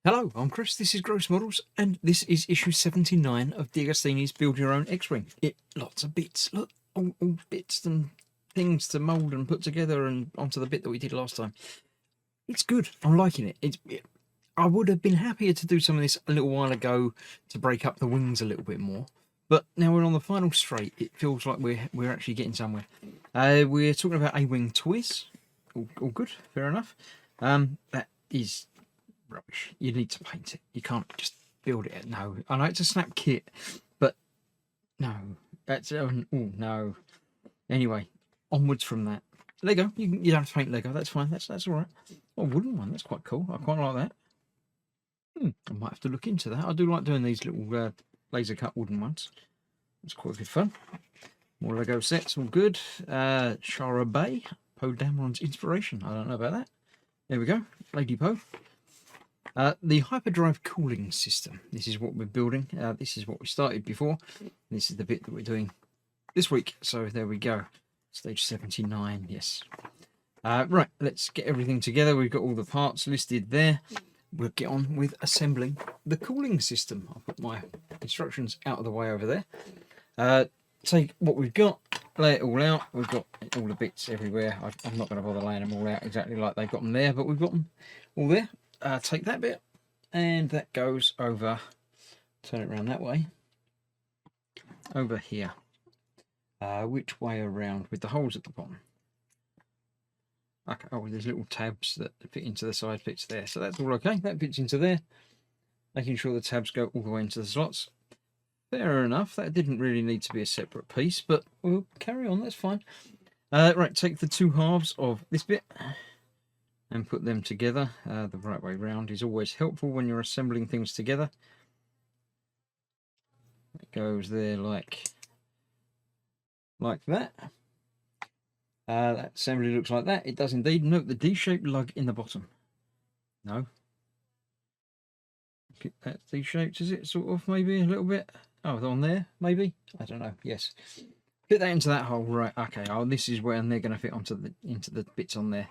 Hello, I'm Chris, this is Gross Models, and this is issue 79 of DeAgostini's Build Your Own X-Wing. Lots of bits, look, all bits and things to mould and put together and onto the bit that we did last time. It's good, I'm liking it. I would have been happier to do some of this a little while ago to break up the wings a little bit more, but now we're on the final straight, it feels like we're actually getting somewhere. We're talking about A-Wing toys, all good, fair enough. That is rubbish. You need to paint it. You can't just build it. No, I know it's a snap kit, but no, that's oh no. Anyway, onwards from that. Lego. You don't have to paint Lego. That's fine. That's all right. Oh, wooden one. That's quite cool. I quite like that. I might have to look into that. I do like doing these little laser cut wooden ones. It's quite good fun. More Lego sets. All good. Shara Bay. Poe Dameron's inspiration. I don't know about that. There we go. Lady Poe. The hyperdrive cooling system. This is what we're building. This is what we started before. This is the bit that we're doing this week. So there we go. Stage 79, yes. Right, let's get everything together. We've got all the parts listed there. We'll get on with assembling the cooling system. I'll put my instructions out of the way over there. Take what we've got, lay it all out. We've got all the bits everywhere. I'm not going to bother laying them all out exactly like they've got them there, but we've got them all there. Take that bit, and that goes over, turn it around that way, over here. Which way around with the holes at the bottom? Okay, oh, there's little tabs that fit into the side bits there, so that's all okay. That fits into there, making sure the tabs go all the way into the slots. Fair enough, that didn't really need to be a separate piece, but we'll carry on, that's fine. Right, take the two halves of this bit and put them together. The right way round is always helpful when you're assembling things together. It goes there like that. That assembly looks like that. It does indeed. Note the D-shaped lug in the bottom. No. That's D-shaped, is it? Sort of, maybe a little bit. Oh, on there, maybe? I don't know. Yes. Fit that into that hole. Right, okay. Oh, this is where they're going to fit into the bits on there.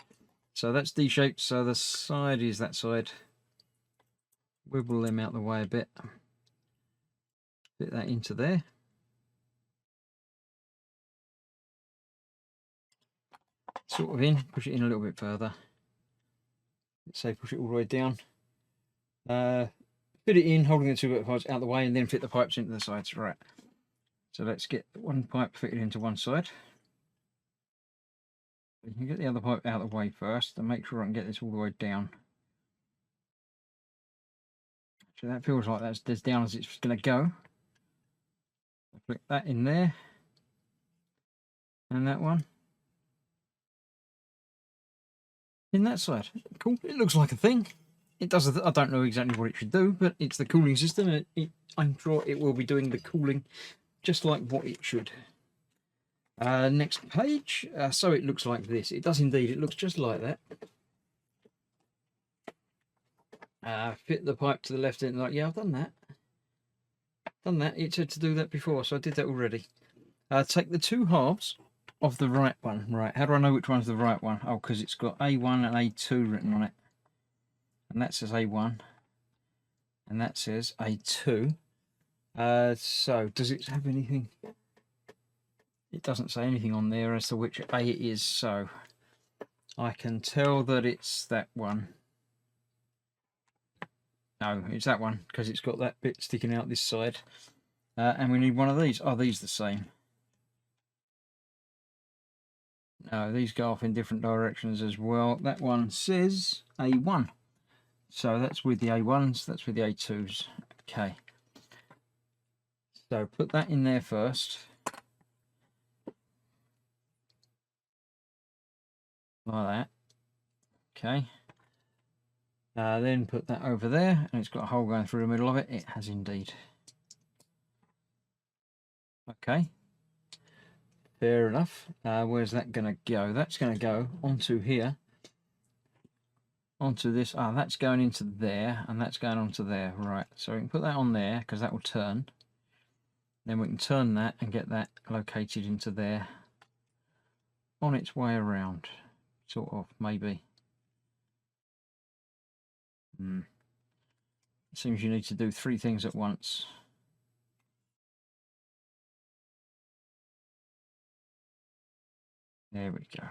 So that's D-shaped, so the side is that side. Wibble them out the way a bit. Fit that into there. Sort of in, push it in a little bit further. Let's say push it all the way down. Fit it in, holding the two bit parts out the way, and then fit the pipes into the sides. Right. So let's get one pipe fitted into one side. You can get the other pipe out of the way first and make sure I can get this all the way down. So that feels like that's as down as it's going to go. Flick that in there. And that one. In that side. Cool. It looks like a thing. It does. I don't know exactly what it should do, but it's the cooling system. I'm sure it will be doing the cooling just like what it should. Next page. So it looks like this. It does indeed. It looks just like that. Fit the pipe to the left end. Like, yeah, I've done that. It said to do that before, so I did that already. Take the two halves of the right one. Right, how do I know which one's the right one? Oh, because it's got A1 and A2 written on it. And that says A1. And that says A2. So, does it have anything? It doesn't say anything on there as to which A it is, so I can tell that it's that one. No, it's that one, because it's got that bit sticking out this side. And we need one of these. Are these the same? No, these go off in different directions as well. That one says A1. So that's with the A1s, that's with the A2s. Okay. So put that in there first. Like that. Okay. Then put that over there, and it's got a hole going through the middle of it. It has indeed. Okay. Fair enough. Where's that going to go? That's going to go onto here. Onto this. Ah, that's going into there, and that's going onto there. Right. So we can put that on there, because that will turn. Then we can turn that and get that located into there. On its way around. Sort of, maybe. seems you need to do 3 things at once. There we go.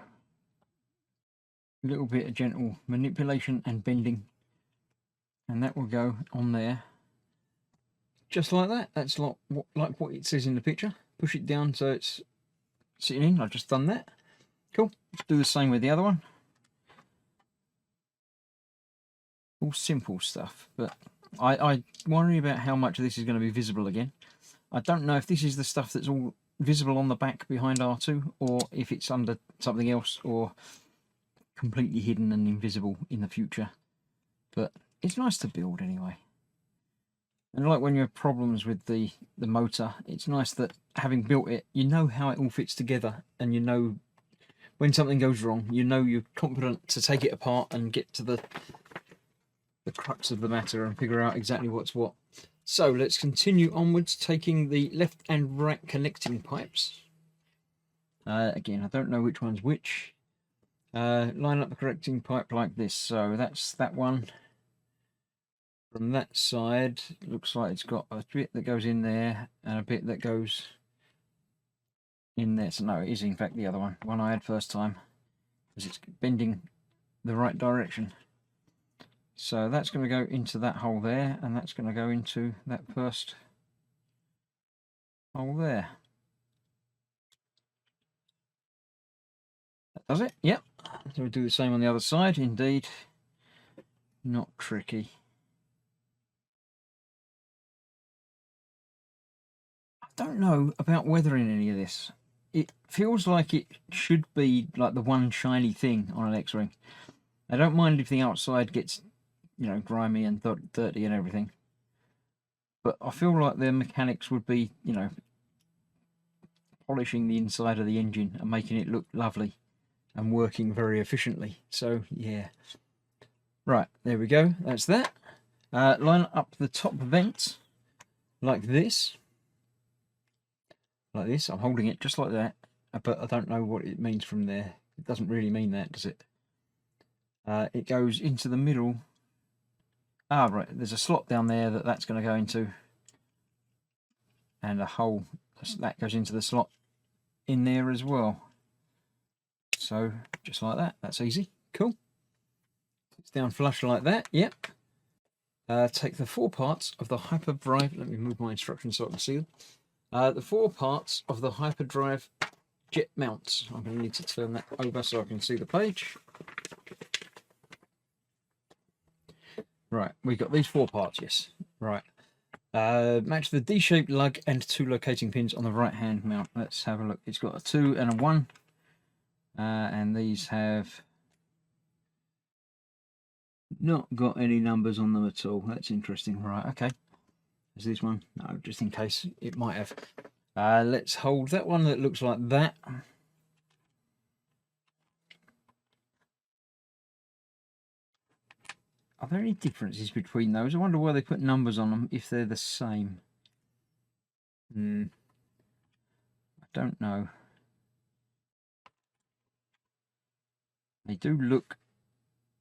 A little bit of gentle manipulation and bending, and that will go on there. Just like that. That's like what it says in the picture. Push it down so it's sitting in. I've just done that. Cool. Let's do the same with the other one. All simple stuff, but I worry about how much of this is going to be visible again. I don't know if this is the stuff that's all visible on the back behind R2, or if it's under something else, or completely hidden and invisible in the future. But it's nice to build anyway. And like when you have problems with the motor, it's nice that having built it, you know how it all fits together, and you know when something goes wrong, you know you're confident to take it apart and get to the crux of the matter and figure out exactly what's what. So let's continue onwards, taking the left and right connecting pipes. Again, I don't know which one's which. Line up the connecting pipe like this. So that's that one. From that side, it looks like it's got a bit that goes in there and a bit that goes in there. So no, it is in fact the other one I had first time, because it's bending the right direction. So that's going to go into that hole there, and that's going to go into that first hole there. That does it, yep. So we'll do the same on the other side, indeed. Not tricky. I don't know about weathering any of this. It feels like it should be like the one shiny thing on an X-Wing. I don't mind if the outside gets, you know, grimy and dirty and everything, but I feel like their mechanics would be, you know, polishing the inside of the engine and making it look lovely and working very efficiently. So yeah, right, there we go. That's that. Line up the top vent like this. Like this. I'm holding it just like that, but I don't know what it means from there. It doesn't really mean that, does it? It goes into the middle. Ah, right, there's a slot down there that's going to go into, and a hole that goes into the slot in there as well. So just like that. That's easy. Cool. It's down flush like that. Yep. Take the 4 parts of the hyperdrive. Let me move my instructions so I can see them. The 4 parts of the hyperdrive jet mounts. I'm going to need to turn that over so I can see the page. Right, we've got these 4 parts, yes. Right. Match the D-shaped lug and 2 locating pins on the right-hand mount. Let's have a look. It's got a 2 and a 1. And these have not got any numbers on them at all. That's interesting. Right, okay. Is this one? No, just in case it might have. Let's hold that one that looks like that. Are there any differences between those? I wonder why they put numbers on them if they're the same. I don't know. They do look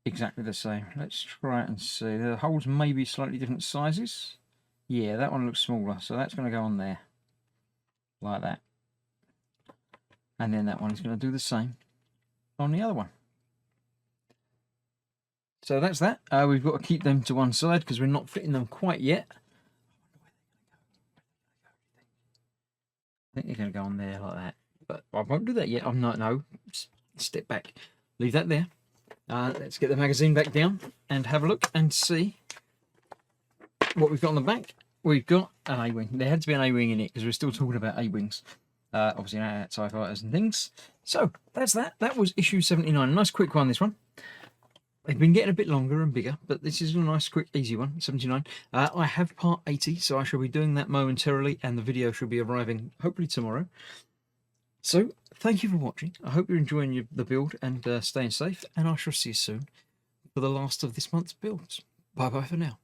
exactly the same. Let's try it and see. The holes may be slightly different sizes. Yeah, that one looks smaller, so that's going to go on there. Like that. And then that one is going to do the same on the other one. So that's that. We've got to keep them to one side because we're not fitting them quite yet. I think they're going to go on there like that. But I won't do that yet. I'm not, no. Step back. Leave that there. Let's get the magazine back down and have a look and see what we've got on the back. We've got an A-wing. There had to be an A-wing in it because we're still talking about A-wings. Obviously, TIE fighters and things. So that's that. That was issue 79. Nice quick one, this one. They've been getting a bit longer and bigger, but this is a nice, quick, easy one, 79. I have part 80, so I shall be doing that momentarily, and the video should be arriving hopefully tomorrow. So, thank you for watching. I hope you're enjoying the build and staying safe, and I shall see you soon for the last of this month's builds. Bye-bye for now.